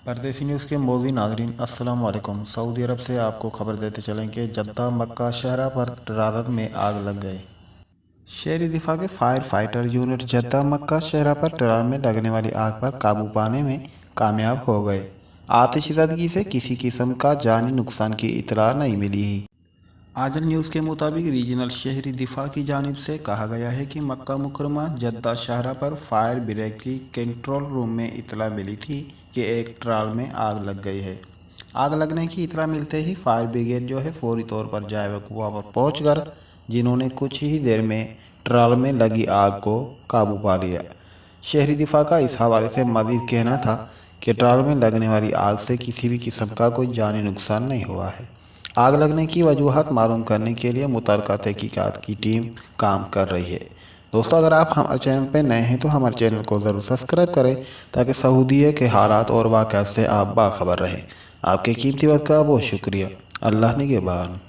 परदेसी न्यूज़ के मौलवी नाज़रीन अस्सलाम वालेकुम। सऊदी अरब से आपको खबर देते चलें कि जद्दा मक्का शहरा पर ट्रालर में आग लग गई। शहरी दिफा के फायर फाइटर यूनिट जद्दा मक्का शहरा पर ट्रालर में लगने वाली आग पर काबू पाने में कामयाब हो गए। आतिशबाजी से किसी किस्म का जानी नुकसान की इतला नहीं मिली। आजल न्यूज़ के मुताबिक रीजनल शहरी दिफा की जानिब से कहा गया है कि मक्का मुकरमा जद्दा शहरा पर फायर ब्रिगेड की कंट्रोल रूम में इतला मिली थी कि एक ट्राल में आग लग गई है। आग लगने की इतला मिलते ही फायर ब्रिगेड जो है फौरी तौर पर वहाँ पर पहुँच कर जिन्होंने कुछ ही देर में ट्राल में लगी आग को काबू पा लिया। शहरी दिफा का इस हवाले से मज़ीद कहना था कि ट्राल में लगने वाली आग से किसी भी किस्म का कोई जानी नुकसान नहीं हुआ है। आग लगने की वजूहत मालूम करने के लिए मुतल्लिका तहकीकात की टीम काम कर रही है। दोस्तों, अगर आप हमारे चैनल पर नए हैं तो हमारे चैनल को ज़रूर सब्सक्राइब करें ताकि सऊदीया के हालात और वाक़यात से आप बाखबर रहें। आपके कीमती वक्त का बहुत शुक्रिया। अल्लाह निगहबान।